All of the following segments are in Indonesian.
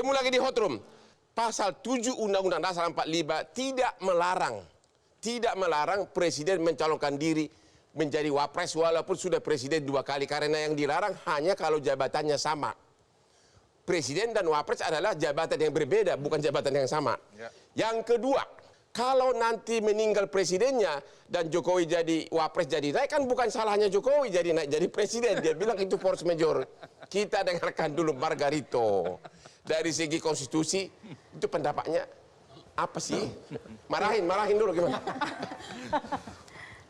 Temu lagi di hotroom. Pasal 7 Undang-Undang Dasar 45 tidak melarang presiden mencalonkan diri menjadi wapres walaupun sudah presiden 2 kali, karena yang dilarang hanya kalau jabatannya sama. Presiden dan wapres adalah jabatan yang berbeda, bukan jabatan yang sama. Ya. Yang kedua, kalau nanti meninggal presidennya dan Jokowi jadi wapres jadi naik, kan bukan salahnya Jokowi jadi naik jadi presiden. Dia bilang itu force majeure. Kita dengarkan dulu Margarito. Dari segi konstitusi, itu pendapatnya apa sih? Marahin dulu gimana?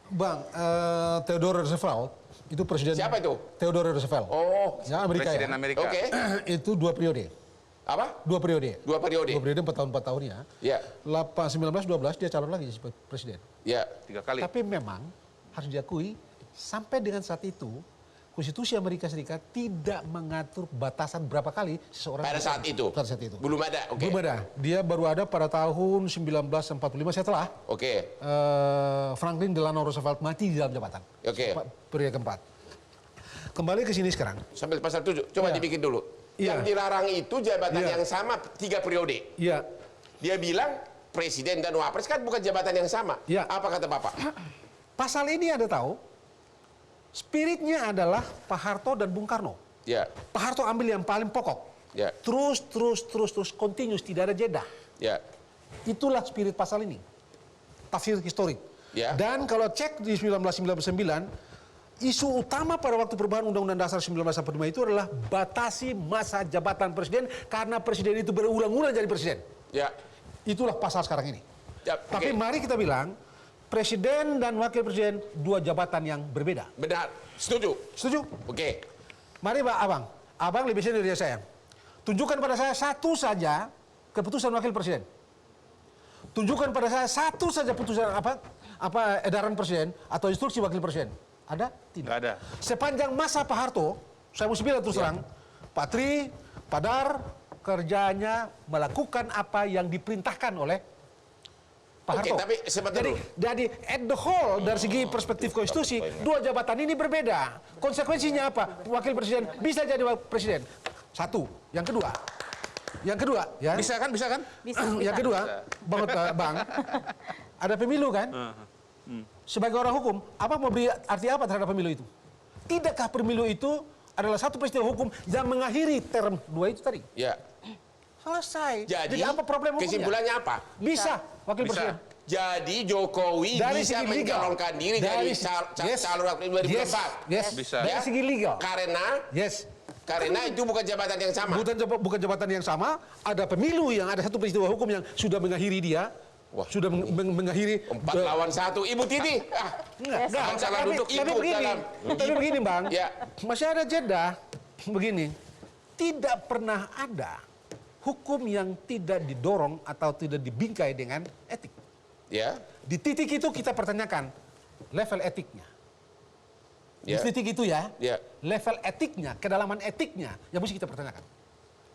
Bang, Theodore Roosevelt itu presiden. Siapa itu? Theodore Roosevelt. Oh, ya, Amerika. Presiden ya. Amerika. Oke. Itu 2 periode. Apa? 2 periode. 2 periode. 2 periode 4 tahun 4 tahun ya. Ya. 1912 dia calon lagi sebagai presiden. Ya. 3 kali. Tapi memang harus diakui sampai dengan saat itu Konstitusi Amerika Serikat tidak mengatur batasan berapa kali seseorang Pada saat itu. Belum ada. Oke. Belum ada. Dia baru ada pada tahun 1945 setelah Franklin Delano Roosevelt mati di dalam jabatan. Oke. Periode keempat. Kembali ke sini sekarang. Sampai pasal 7. Coba dibikin dulu. Yang dilarang itu jabatan yang sama 3 periode. Iya. Dia bilang presiden dan wapres kan bukan jabatan yang sama. Ya. Apa kata Bapak? Pasal ini Anda tahu, spiritnya adalah Pak Harto dan Bung Karno. Ya. Pak Harto ambil yang paling pokok. Ya. Terus, continuous, tidak ada jeda. Ya. Itulah spirit pasal ini. Tafsir historik. Ya. Dan kalau cek di 1999, isu utama pada waktu perubahan Undang-Undang Dasar 1945 itu adalah batasi masa jabatan presiden karena presiden itu berulang-ulang jadi presiden. Ya. Itulah pasal sekarang ini. Ya, Tapi mari kita bilang, presiden dan wakil presiden 2 jabatan yang berbeda. Benar. Setuju? Setuju? Oke. Mari Pak Abang. Abang lebih senior dari saya. Tunjukkan pada saya satu saja keputusan wakil presiden. Tunjukkan pada saya satu saja putusan edaran presiden atau instruksi wakil presiden. Ada? Tidak. Nggak ada. Sepanjang masa Pak Harto, saya mesti bilang terus terang, Pak Tri, Pak Dar, kerjanya melakukan apa yang diperintahkan oleh Pak Harto. Tapi jadi at the whole dari segi perspektif konstitusi, 2 jabatan ini berbeda. Konsekuensinya apa? Wakil presiden bisa jadi wakil presiden. Satu. Yang kedua, ya. Bisa kan? Bisa. Yang kedua, Bang, ada pemilu kan? Sebagai orang hukum, apa mau beri arti apa terhadap pemilu itu? Tidakkah pemilu itu adalah satu peristiwa hukum yang mengakhiri term 2 itu tadi? Ya. Selesai. Jadi apa problem hukumnya? kesimpulannya apa? Bisa, wakil presiden. Jadi Jokowi Dari bisa segi legal. mencalonkan diri dari calon wakil 2024. Yes. Bisa. Dari segi legal. Karena itu bukan jabatan yang sama. Bukan jabatan yang sama. Ada pemilu yang ada satu peristiwa hukum yang sudah mengakhiri dia. Wah, sudah mengakhiri 4 lawan 1. Ibu Titi. Enggak, salah duduk ibu dalam. Tapi begini Bang, Ya. masih ada jeda. Begini, tidak pernah ada hukum yang tidak didorong atau tidak dibingkai dengan etik. Ya. Di titik itu kita pertanyakan level etiknya. Di Ya. titik itu ya, Ya. level etiknya, kedalaman etiknya yang mesti kita pertanyakan.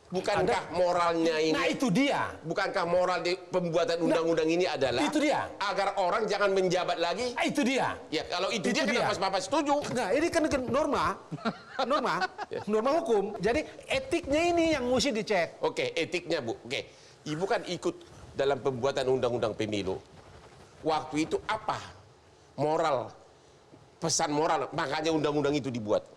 Bukankah moralnya ini? Nah itu dia. Bukankah moral di pembuatan undang-undang ini adalah itu dia. agar orang jangan menjabat lagi? Itu dia. Ya kalau itu dia dia. kenapa Bapak setuju? Nah ini kan norma hukum. Jadi etiknya ini yang mesti dicek. Oke, etiknya Bu. Oke, Ibu kan ikut dalam pembuatan undang-undang pemilu. Waktu itu apa moral, pesan moral, makanya undang-undang itu dibuat?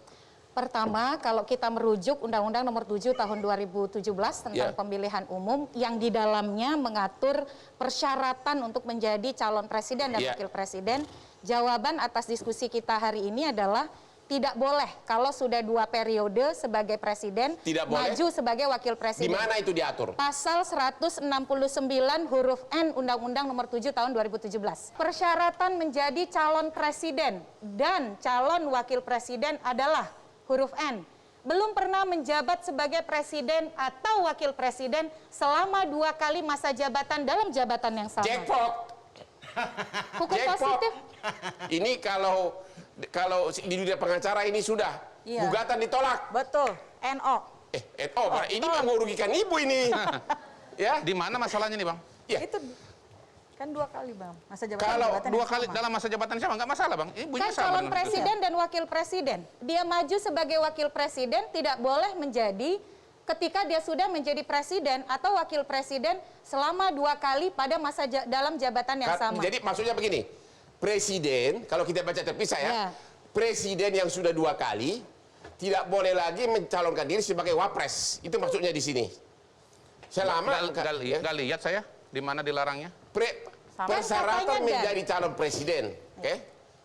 Pertama, kalau kita merujuk Undang-Undang Nomor 7 Tahun 2017 tentang pemilihan umum yang di dalamnya mengatur persyaratan untuk menjadi calon presiden dan wakil presiden, jawaban atas diskusi kita hari ini adalah tidak boleh kalau sudah 2 periode sebagai presiden maju sebagai wakil presiden. Di mana itu diatur? Pasal 169 huruf N Undang-Undang Nomor 7 Tahun 2017. Persyaratan menjadi calon presiden dan calon wakil presiden adalah huruf N. Belum pernah menjabat sebagai presiden atau wakil presiden selama 2 kali masa jabatan dalam jabatan yang sama. Jackpot. Hukum positif. Ini kalau di dunia pengacara ini sudah gugatan ditolak. Betul. NO. Ini merugikan ibu ini. Ya. Di mana masalahnya nih Bang? Ya. Itu kan 2 kali Bang masa jabatan. Kalau 2 kali dalam masa jabatan sama nggak masalah Bang. Kan calon presiden dan wakil presiden. Dia maju sebagai wakil presiden tidak boleh menjadi ketika dia sudah menjadi presiden atau wakil presiden selama 2 kali pada dalam jabatan yang sama. Jadi maksudnya begini, presiden, kalau kita baca terpisah ya, Ya. presiden yang sudah 2 kali tidak boleh lagi mencalonkan diri sebagai wapres. Itu maksudnya di sini. Selama Nggak lihat saya di mana dilarangnya. Persyaratan katanya, menjadi calon presiden, oke?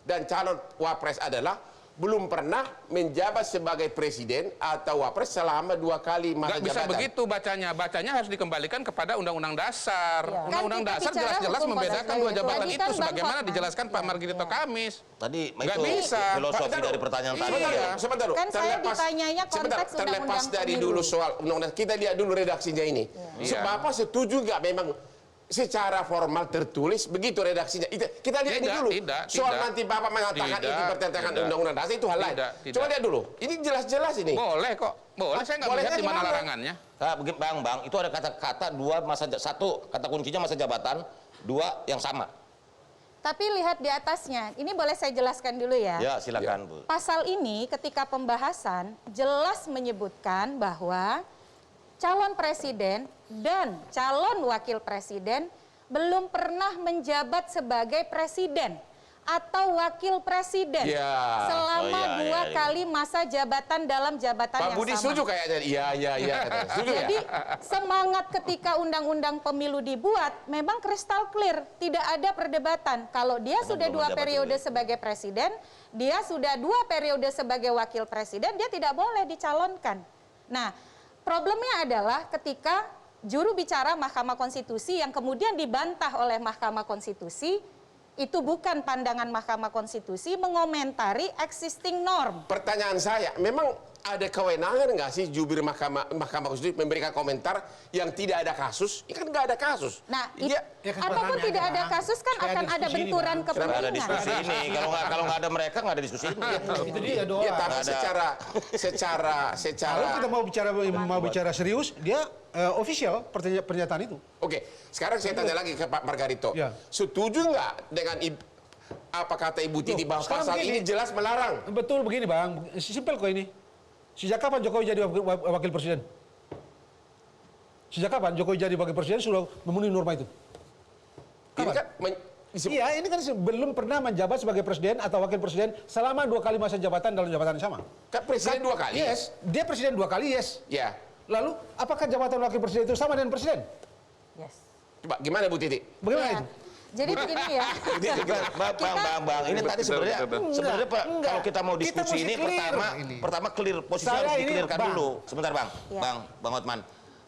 Dan calon wapres adalah belum pernah menjabat sebagai presiden atau wapres selama 2 kali masa Nggak bisa jabatan. begitu bacanya. Bacanya harus dikembalikan kepada Undang-Undang Dasar. Iya. Undang-Undang Kan kita Dasar bicara jelas-jelas hukum membedakan positif. 2 jabatan Tadi itu kan Bang sebagaimana Hotman. dijelaskan Pak Iya, Margarito iya. Kamis. Tadi Nggak itu bisa. filosofi dari pertanyaan tadi. Iya. Sebentar dulu. Kan saya ditanyanya konteks terlepas undang-undang dari pemilu. dulu soal undang-undang, kita lihat dulu redaksinya ini. Iya. Bapak setuju nggak memang secara formal tertulis begitu redaksinya? Kita lihat ini Tidak, dulu. tidak, Soal tidak. nanti Bapak mengatakan Tidak, itu bertentangan tidak. undang-undang dasar itu hal lain. Tidak. Coba lihat dulu. Ini jelas-jelas ini. Boleh kok. Boleh, saya nggak Bolehnya melihat di mana gimana? larangannya. Begini, Bang, itu ada kata-kata 2 satu kata kuncinya masa jabatan, 2 yang sama. Tapi lihat di atasnya, ini boleh saya jelaskan dulu ya. Ya, silakan, Bu. Pasal ini ketika pembahasan jelas menyebutkan bahwa calon presiden dan calon wakil presiden belum pernah menjabat sebagai presiden atau wakil presiden Ya. selama Oh, iya, 2 iya. kali masa jabatan dalam jabatan Pak yang Budi sama. setuju kayaknya. Iya. katanya. Setuju ya? Jadi semangat ketika undang-undang pemilu dibuat memang kristal clear, tidak ada perdebatan. Kalau dia sudah belum 2 menjabat periode dulu. sebagai presiden, dia sudah 2 periode sebagai wakil presiden, dia tidak boleh dicalonkan. Nah, problemnya adalah ketika juru bicara Mahkamah Konstitusi yang kemudian dibantah oleh Mahkamah Konstitusi, itu bukan pandangan Mahkamah Konstitusi, mengomentari existing norm. Pertanyaan saya, memang ada kewenangan nggak sih jubir Mahkamah Konstitusi memberikan komentar yang tidak ada kasus? Ini kan nggak ada kasus. Nah, Dia- Ya kan apapun pertanyaannya, tidak ada Bang. kasus kan Kayak akan ada ada diskusi ini, benturan Bang. Nggak ada kepentingan. diskusi ini. Kalau nggak ada mereka nggak ada diskusi ini. Itu dia doang. Ya, tapi Nggak ada. secara Kalau kita mau bicara serius, dia official pernyataan itu. Oke, sekarang saya tanya lagi ke Pak Margarito. Ya. Setuju nggak dengan apa kata Ibu Titi bahwa sekarang pasal begini. ini jelas melarang? Betul begini Bang, simpel kok ini. Sejak kapan Jokowi jadi wakil presiden? Sejak kapan Jokowi jadi wakil presiden sudah memenuhi norma itu? Ini kan Iya, ini kan belum pernah menjabat sebagai presiden atau wakil presiden selama 2 kali masa jabatan dalam jabatan yang sama. kan presiden 2 kali. Yes, dia presiden 2 kali, yes. Ya. Lalu, apakah jabatan wakil presiden itu sama dengan presiden? Yes. Coba gimana Bu Titi? Bagaimana Ya. itu? Jadi begini ya. Bang, ini tadi sebenarnya Pak, enggak. kalau kita mau Kita diskusi mesti ini clear pertama clear posisi Saya harus ini, dikelirkan Bang. dulu. Sebentar, Bang. Ya. Bang Hotman.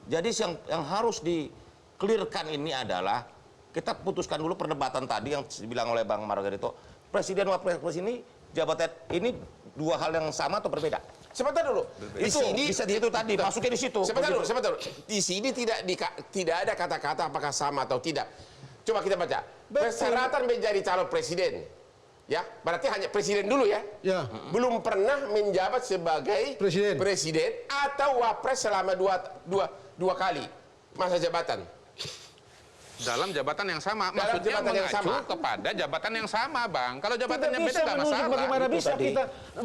Jadi yang harus dikelirkan ini adalah kita putuskan dulu perdebatan tadi yang dibilang oleh Bang Margarito. Presiden Wapres ini jabatan ini 2 hal yang sama atau berbeda? Sebentar dulu. Di Itu sini bisa di situ tadi, masuknya di situ. Sebentar dulu. Di sini tidak ada kata-kata apakah sama atau tidak. Coba kita baca. Persyaratan menjadi calon presiden. Ya, berarti hanya presiden dulu ya. Ya. Belum pernah menjabat sebagai Presiden. atau wapres selama dua kali masa jabatan. Dalam jabatan yang sama, Dalam maksudnya jabatan yang mengacu sama. kepada jabatan yang sama, Bang. Kalau jabatannya beda nggak menunjuk masalah.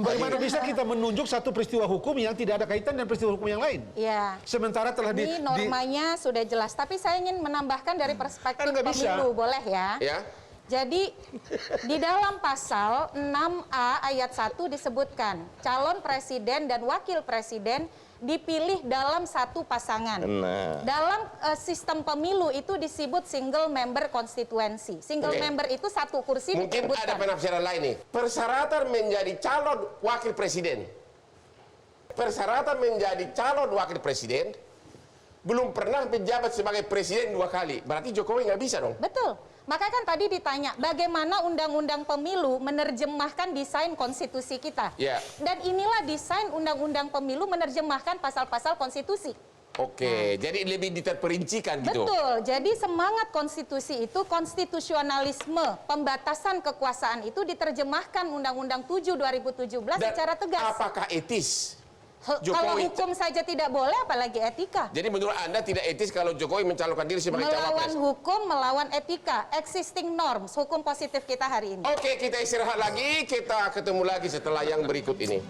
bagaimana bisa kita menunjuk satu peristiwa hukum yang tidak ada kaitan dengan peristiwa hukum yang lain. Ya. Sementara telah Ini normanya sudah jelas, tapi saya ingin menambahkan dari perspektif Kan nggak bisa. pemilu, boleh ya? Ya. Jadi di dalam pasal 6A ayat 1 disebutkan calon presiden dan wakil presiden dipilih dalam satu pasangan. Nah. Dalam sistem pemilu itu disebut single member constituency. Single Oke. member itu satu kursi Mungkin ada diperebutkan. penafsiran lain nih. Persyaratan menjadi calon wakil presiden. Persyaratan menjadi calon wakil presiden belum pernah menjabat sebagai presiden 2 kali. Berarti Jokowi nggak bisa dong. Betul. Makanya kan tadi ditanya, bagaimana undang-undang pemilu menerjemahkan desain konstitusi kita. Ya. Dan inilah desain undang-undang pemilu menerjemahkan pasal-pasal konstitusi. Oke, jadi lebih diterperincikan gitu. Betul. Jadi semangat konstitusi itu konstitusionalisme, pembatasan kekuasaan itu diterjemahkan Undang-Undang 7 2017 Dan secara tegas. apakah etis? Kalau Jokowi- hukum saja tidak boleh, apalagi etika. Jadi menurut Anda tidak etis kalau Jokowi mencalonkan diri sebagai Melawan cawapres? hukum, melawan etika, existing norms, hukum positif kita hari ini. Oke, kita istirahat lagi. Kita ketemu lagi setelah yang berikut ini.